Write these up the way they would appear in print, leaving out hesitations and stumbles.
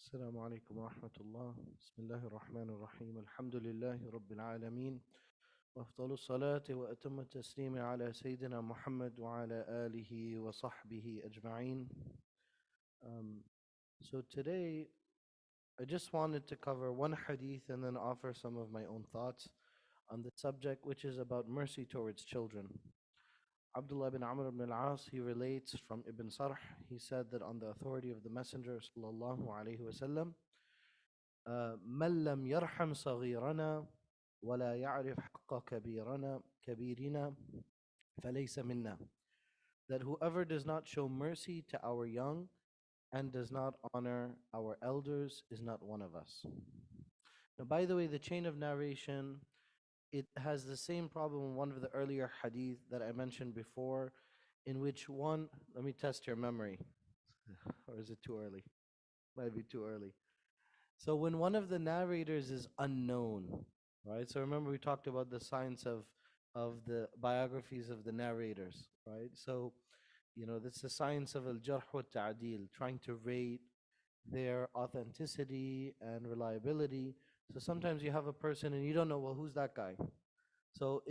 السلام عليكم ورحمة الله. بسم الله الرحمن الرحيم. الحمد لله رب العالمين، وأفضل الصلاة وأتم التسليم على سيدنا محمد وعلى آله وصحبه أجمعين. So today I just wanted to cover one hadith and then offer some of my own thoughts on the subject, which is about mercy towards children. Abdullah ibn Amr ibn al-As, he relates from Ibn Sarh, he said that on the authority of the Messenger sallallahu alaihi wasallam, من لم يرحم صغيرنا ولا يعرف حق كبيرنا فليس منا. That whoever does not show mercy to our young and does not honor our elders is not one of us. Now, by the way, the chain of narration, it has the same problem in one of the earlier hadith that I mentioned before, in which one, let me test your memory, or is it too early? Might be too early. So when one of the narrators is unknown, right? So remember we talked about the science of the biographies of the narrators, right? So, this is the science of al-jarh wa ta'dil, trying to rate their authenticity and reliability. So sometimes you have a person and you don't know, well, who's that guy? So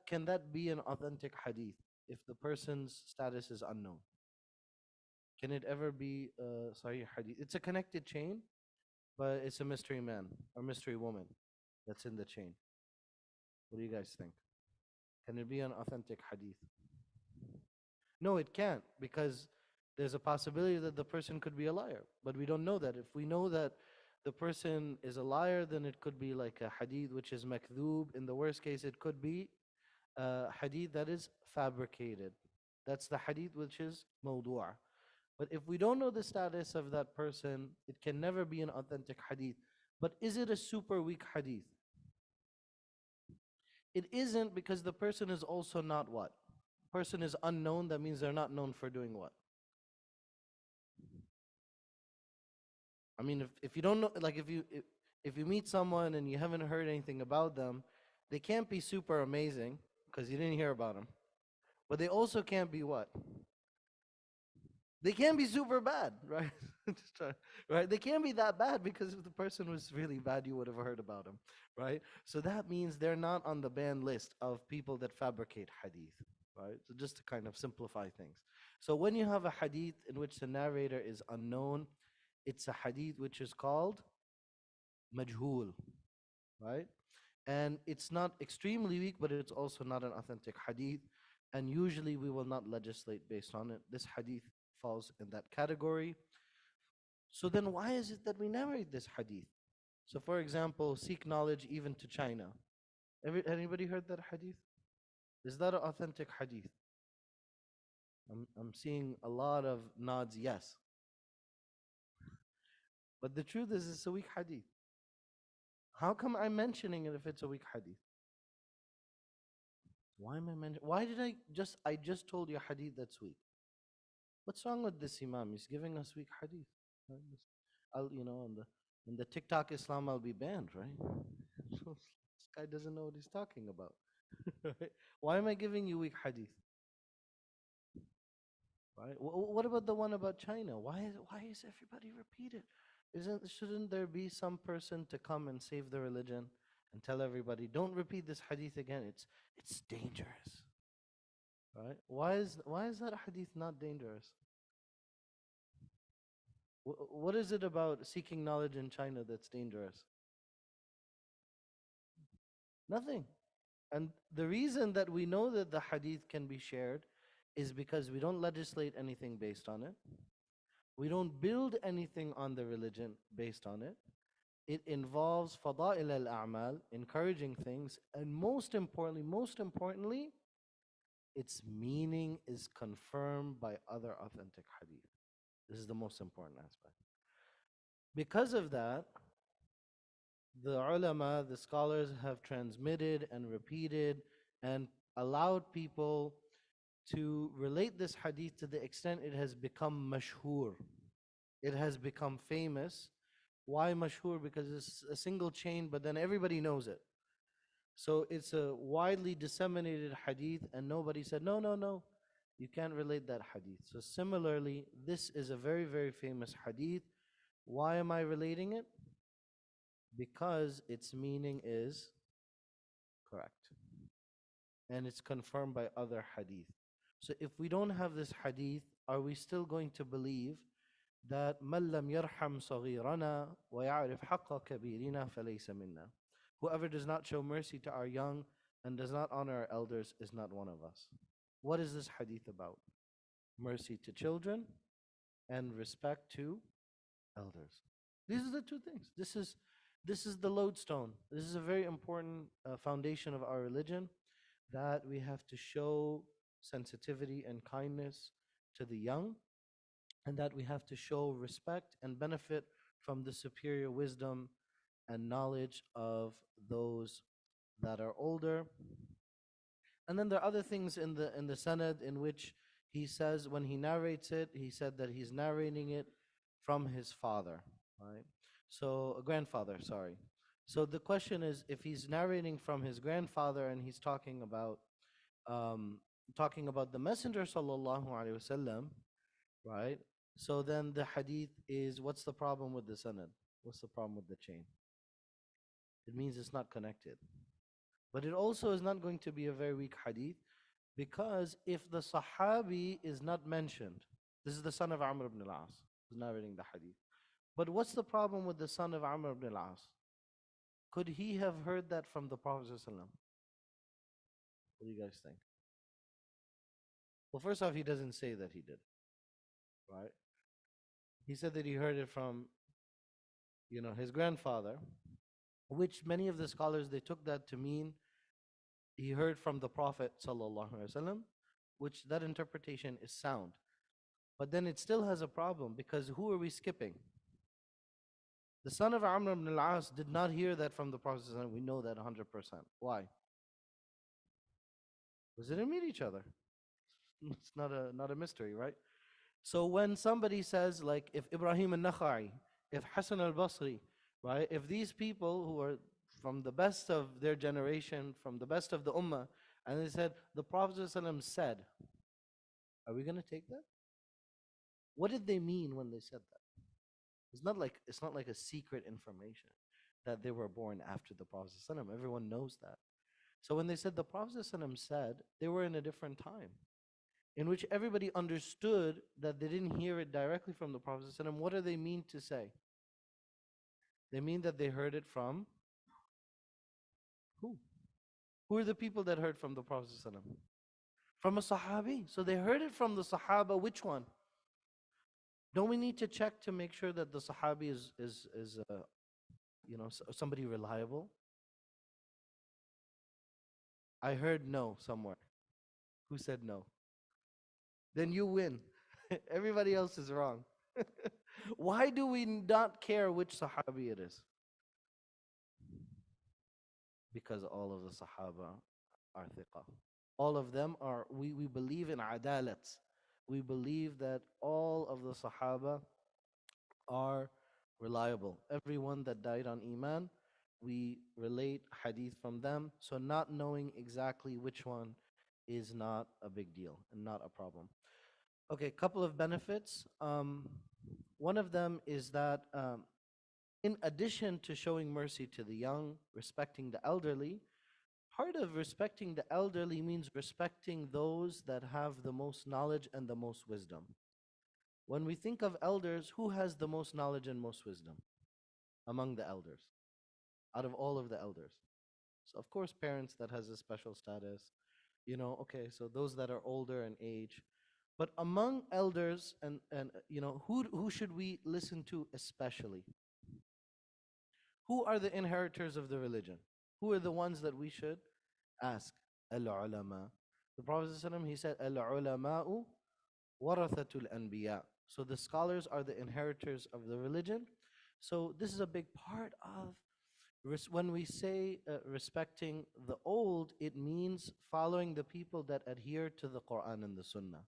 can that be an authentic hadith if the person's status is unknown? Can it ever be a sahih hadith? It's a connected chain, but it's a mystery man or mystery woman that's in the chain. What do you guys think? Can it be an authentic hadith? No, it can't, because there's a possibility that the person could be a liar, but we don't know that. If we know that the person is a liar, then it could be like a hadith which is makdhoob. In the worst case, it could be a hadith that is fabricated. That's the hadith which is mawdu'a. But if we don't know the status of that person, it can never be an authentic hadith. But is it a super weak hadith? It isn't, because the person is also not what? Person is unknown, that means they're not known for doing what? I mean, if you don't know, like if you meet someone and you haven't heard anything about them, they can't be super amazing because you didn't hear about them. But they also can't be what? They can't be super bad, right? Right? They can't be that bad, because if the person was really bad, you would have heard about them, right? So that means they're not on the banned list of people that fabricate hadith, right? So just to kind of simplify things. So when you have a hadith in which the narrator is unknown, it's a hadith which is called majhul, right? And it's not extremely weak, but it's also not an authentic hadith. And usually we will not legislate based on it. This hadith falls in that category. So then why is it that we narrate this hadith? So for example, seek knowledge even to China. Anybody heard that hadith? Is that an authentic hadith? I'm seeing a lot of nods, yes. But the truth is, it's a weak hadith. How come I'm mentioning it if it's a weak hadith? Why am I mentioning? Why did I just told you a hadith that's weak? What's wrong with this Imam? He's giving us weak hadith. Right? In the TikTok Islam, I'll be banned, right? This guy doesn't know what he's talking about. Right? Why am I giving you weak hadith? Right? What about the one about China? Why is everybody repeated? Shouldn't there be some person to come and save the religion and tell everybody, don't repeat this hadith again? It's dangerous. Right? Why is that hadith not dangerous? What is it about seeking knowledge in China that's dangerous? Nothing. And the reason that we know that the hadith can be shared is because we don't legislate anything based on it. We don't build anything on the religion based on it. It involves fada'il al-a'mal, encouraging things, and most importantly, its meaning is confirmed by other authentic hadith. This is the most important aspect. Because of that, the ulama, the scholars, have transmitted and repeated and allowed people to relate this hadith to the extent it has become mashhur. It has become famous. Why mashhur? Because it's a single chain, but then everybody knows it. So it's a widely disseminated hadith, and nobody said, no, no, no, you can't relate that hadith. So similarly, this is a very, very famous hadith Why am I relating it? Because its meaning is correct and it's confirmed by other hadith. So if we don't have this hadith, are we still going to believe that مَن لَمْ يَرْحَمْ صَغِيرَنَا وَيَعْرِفْ حَقَّ كَبِيرِنَا فَلَيْسَ مِنَّا? Whoever does not show mercy to our young and does not honor our elders is not one of us. What is this hadith about? Mercy to children and respect to elders. These are the two things. This is the lodestone. This is a very important foundation of our religion, that we have to show sensitivity and kindness to the young, and that we have to show respect and benefit from the superior wisdom and knowledge of those that are older. And then there are other things in the Sanad in which he says, when he narrates it, he said that he's narrating it from his father, right? So a grandfather, sorry. So the question is, if he's narrating from his grandfather and he's um, talking about the Messenger sallallahu alaihi wasallam, right? So then the hadith is, what's the problem with the Sanad? What's the problem with the chain? It means it's not connected. But it also is not going to be a very weak hadith, because if the Sahabi is not mentioned, this is the son of Amr ibn al-As, who's narrating the hadith. But what's the problem with the son of Amr ibn al-As? Could he have heard that from the Prophet ﷺ? What do you guys think? Well, first off, he doesn't say that he did, right? He said that he heard it from, his grandfather, which many of the scholars, they took that to mean he heard from the Prophet ﷺ, which that interpretation is sound. But then it still has a problem, because who are we skipping? The son of Amr ibn al-As did not hear that from the Prophet ﷺ. We know that 100%. Why? Because they didn't meet each other. It's not a mystery, right? So when somebody says, like, if Ibrahim al-Nakhai, if Hassan al-Basri, right, if these people who are from the best of their generation, from the best of the ummah, and they said, the Prophet ﷺ said, are we going to take that? What did they mean when they said that? It's not like a secret information that they were born after the Prophet ﷺ. Everyone knows that. So when they said the Prophet ﷺ said, they were in a different time in which everybody understood that they didn't hear it directly from the Prophet ﷺ. What do they mean to say? They mean that they heard it from who? Who are the people that heard from the Prophet ﷺ? From a Sahabi. So they heard it from the Sahaba. Which one? Don't we need to check to make sure that the Sahabi is somebody reliable? I heard no somewhere. Who said no? Then you win. Everybody else is wrong. Why do we not care which Sahabi it is? Because all of the Sahaba are thiqa. All of them are, we believe in adalat. We believe that all of the Sahaba are reliable. Everyone that died on Iman, we relate hadith from them. So not knowing exactly which one is not a big deal and not a problem. Okay, couple of benefits. One of them is that in addition to showing mercy to the young, respecting the elderly, part of respecting the elderly means respecting those that have the most knowledge and the most wisdom. When we think of elders, who has the most knowledge and most wisdom among the elders, out of all of the elders? So of course, parents, that has a special status. Okay, so those that are older in age. But among elders, and who should we listen to especially? Who are the inheritors of the religion? Who are the ones that we should ask? Al-ulama. The Prophet ﷺ, he said, Al-ulama'u warathatul anbiya. So the scholars are the inheritors of the religion. So this is a big part of when we say respecting the old, it means following the people that adhere to the Quran and the Sunnah.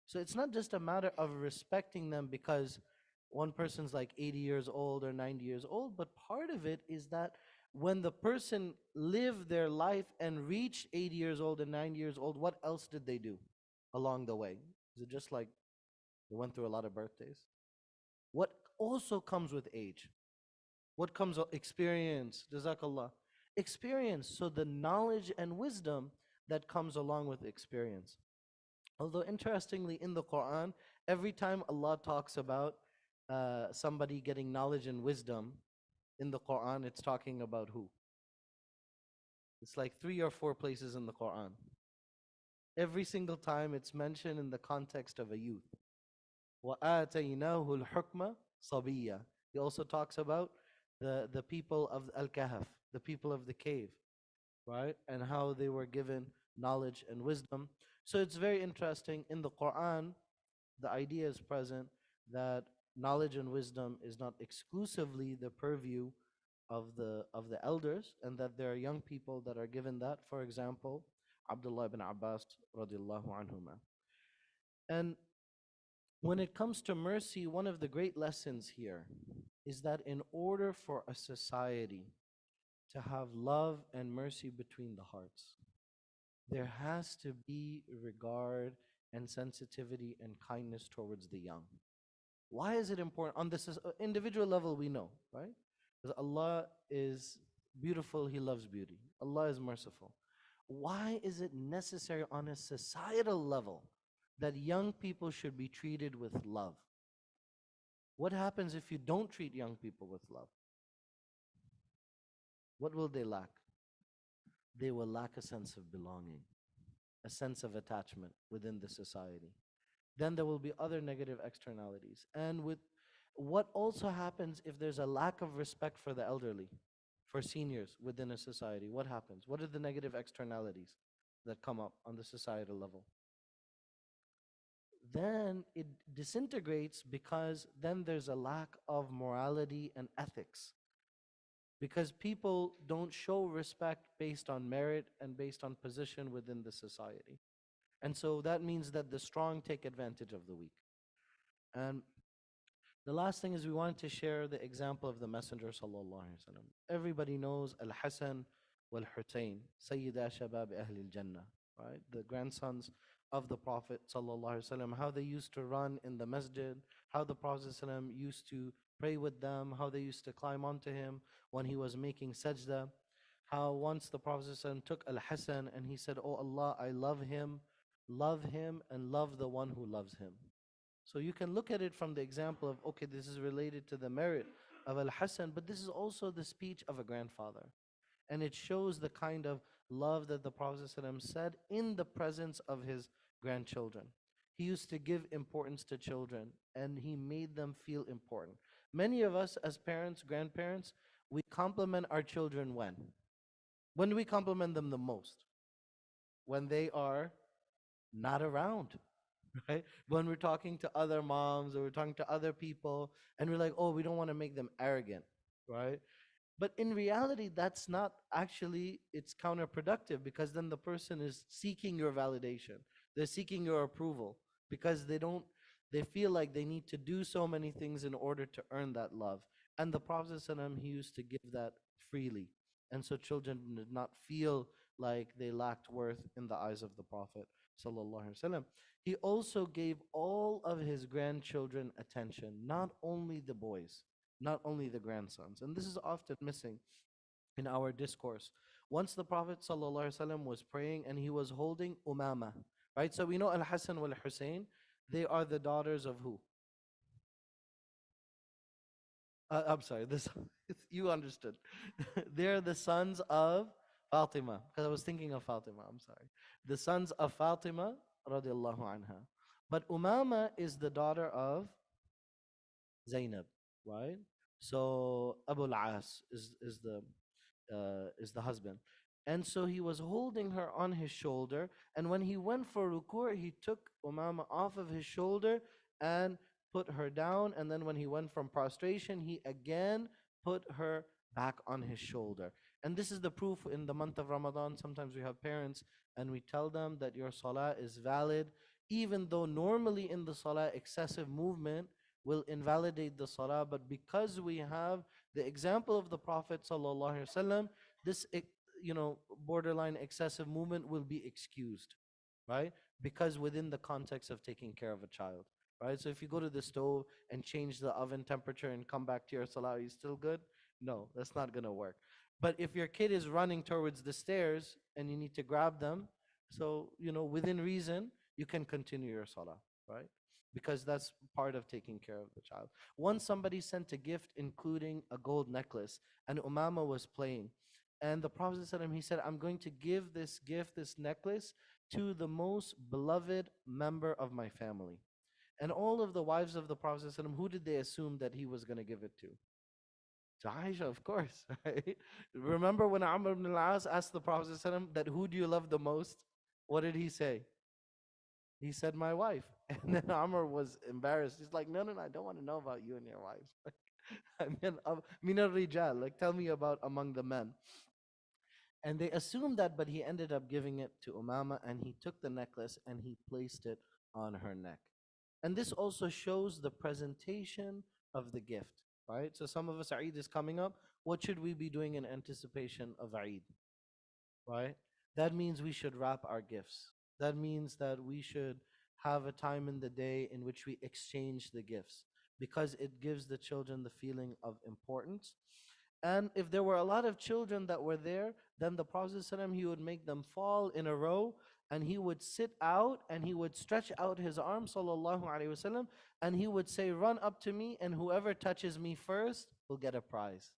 So it's not just a matter of respecting them because one person's like 80 years old or 90 years old, but part of it is that when the person lived their life and reached 80 years old and 90 years old, what else did they do along the way? Is it just like they went through a lot of birthdays? What also comes with age? What comes with experience? Jazakallah. Experience. So the knowledge and wisdom that comes along with experience. Although interestingly, in the Quran, every time Allah talks about somebody getting knowledge and wisdom in the Quran, it's talking about who? It's like 3 or 4 places in the Quran. Every single time it's mentioned in the context of a youth. وَآتَيْنَاهُ الْحُكْمَ صَبِيًّا. He also talks about the people of Al-Kahf, the people of the cave, right? And how they were given knowledge and wisdom. So it's very interesting. In the Quran, the idea is present that knowledge and wisdom is not exclusively the purview of the elders, and that there are young people that are given that. For example, Abdullah ibn Abbas radiallahu anhuma. And when it comes to mercy, one of the great lessons here is that in order for a society to have love and mercy between the hearts, there has to be regard and sensitivity and kindness towards the young. Why is it important? On this individual level, we know, right? Because Allah is beautiful, He loves beauty. Allah is merciful. Why is it necessary on a societal level that young people should be treated with love? What happens if you don't treat young people with love? What will they lack? They will lack a sense of belonging, a sense of attachment within the society. Then there will be other negative externalities. And with what also happens if there's a lack of respect for the elderly, for seniors within a society, what happens? What are the negative externalities that come up on the societal level? Then it disintegrates because then there's a lack of morality and ethics. Because people don't show respect based on merit and based on position within the society. And so that means that the strong take advantage of the weak. And the last thing is we wanted to share the example of the Messenger sallallahu alaihi wasallam. Everybody knows Al-Hasan wal-Hussein, Sayyida Shabab Ahl al-Jannah, right? The grandsons of the Prophet sallallahu alaihi wasallam, how they used to run in the masjid, how the Prophet sallallahu used to pray with them, how they used to climb onto him when he was making sajda, how once the Prophet sallallahu took Al-Hasan and he said, "Oh Allah, I love him and love the one who loves him." So you can look at it from the example of, okay, this is related to the merit of Al-Hasan, but this is also the speech of a grandfather. And it shows the kind of love that the Prophet ﷺ said in the presence of his grandchildren. He used to give importance to children and he made them feel important. Many of us as parents, grandparents, we compliment our children when? When do we compliment them the most? When they are not around. Right? When we're talking to other moms or we're talking to other people and we're like, oh, we don't want to make them arrogant, right? But in reality, that's not actually, it's counterproductive because then the person is seeking your validation. They're seeking your approval because they feel like they need to do so many things in order to earn that love. And the Prophet ﷺ, he used to give that freely. And so children did not feel like they lacked worth in the eyes of the Prophet ﷺ. He also gave all of his grandchildren attention, not only the boys, not only the grandsons. And this is often missing in our discourse. Once the Prophet ﷺ was praying and he was holding Umama, right? So we know Al-Hasan wal Hussein, they are the daughters of who? I'm sorry, this you understood. They're the sons of Fatima, because I was thinking of Fatima, I'm sorry. The sons of Fatima radiallahu anha. But Umama is the daughter of Zainab, right? So Abu al-As is the husband. And so he was holding her on his shoulder. And when he went for ruku', he took Umama off of his shoulder and put her down. And then when he went from prostration, he again put her back on his shoulder. And this is the proof in the month of Ramadan. Sometimes we have parents and we tell them that your salah is valid, even though normally in the salah excessive movement will invalidate the salah. But because we have the example of the Prophet ﷺ, this borderline excessive movement will be excused, right? Because within the context of taking care of a child. right? So if you go to the stove and change the oven temperature and come back to your salah, are you still good? No, that's not going to work. But if your kid is running towards the stairs and you need to grab them, so, within reason, you can continue your salah, right? Because that's part of taking care of the child. Once somebody sent a gift, including a gold necklace, and Umama was playing. And the Prophet said, he said, I'm going to give this gift, this necklace, to the most beloved member of my family. And all of the wives of the Prophet, who did they assume that he was going to give it to? To Aisha, of course. Right? Remember when Amr ibn al-As asked the Prophet that who do you love the most? What did he say? He said, my wife. And then Amr was embarrassed. He's like, no, no, no, I don't want to know about you and your wives. I mean, min al-rijal, like tell me about among the men. And they assumed that, but he ended up giving it to Umama, and he took the necklace and he placed it on her neck. And this also shows the presentation of the gift, right? So some of us, Eid is coming up. What should we be doing in anticipation of Eid, right? That means we should wrap our gifts. That means that we should have a time in the day in which we exchange the gifts, because it gives the children the feeling of importance. And if there were a lot of children that were there, then the Prophet ﷺ, he would make them fall in a row, and he would sit out and he would stretch out his arms, sallallahu alaihi wasallam, and he would say, run up to me, and whoever touches me first will get a prize.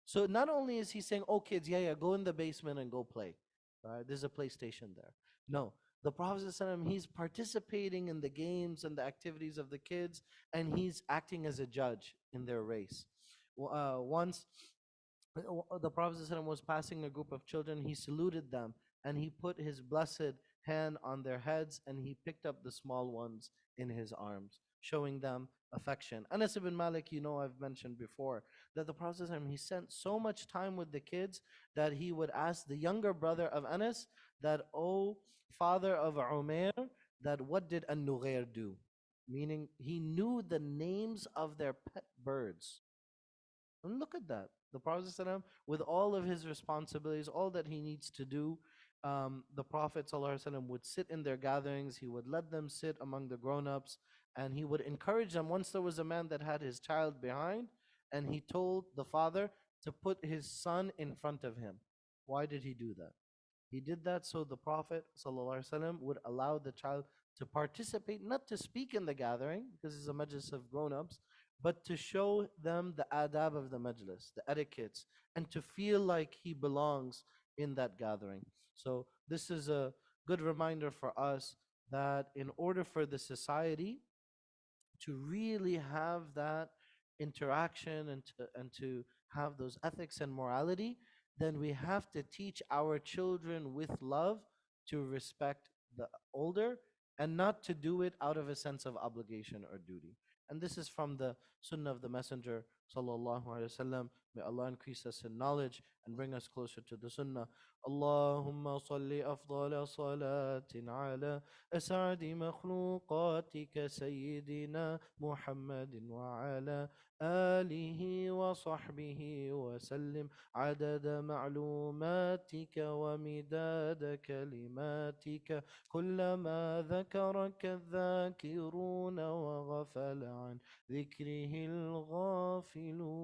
So not only is he saying, oh kids, yeah, yeah, go in the basement and go play. Right? There's a PlayStation there. No. The Prophet ﷺ, he's participating in the games and the activities of the kids, and he's acting as a judge in their race. Once the Prophet ﷺ was passing a group of children, he saluted them and he put his blessed hand on their heads and he picked up the small ones in his arms, showing them affection. Anas ibn Malik, I've mentioned before that the Prophet ﷺ, he spent so much time with the kids that he would ask the younger brother of Anas that, oh, father of Umair, that what did An-Nughair do? Meaning he knew the names of their pet birds. And look at that. The Prophet ﷺ, with all of his responsibilities, all that he needs to do, the Prophet ﷺ would sit in their gatherings, he would let them sit among the grown ups, and he would encourage them. Once there was a man that had his child behind, and he told the father to put his son in front of him. Why did he do that? He did that so the Prophet ﷺ would allow the child to participate, not to speak in the gathering, because it's a majlis of grown ups, but to show them the adab of the majlis, the etiquettes, and to feel like he belongs in that gathering. So, this is a good reminder for us that in order for the society to really have that interaction and to have those ethics and morality, then we have to teach our children with love to respect the older and not to do it out of a sense of obligation or duty. And this is from the sunnah of the Messenger sallallahu alaihi wasallam. May Allah increase us in knowledge and bring us closer to the sunnah. Allahumma salli afdala salatin ala أسعد مخلوقاتك سيدنا محمد وعلى آله وصحبه وسلم عدد معلوماتك ومداد كلماتك كلما ذكرك الذاكرون وغفل عن ذكره الغافلون.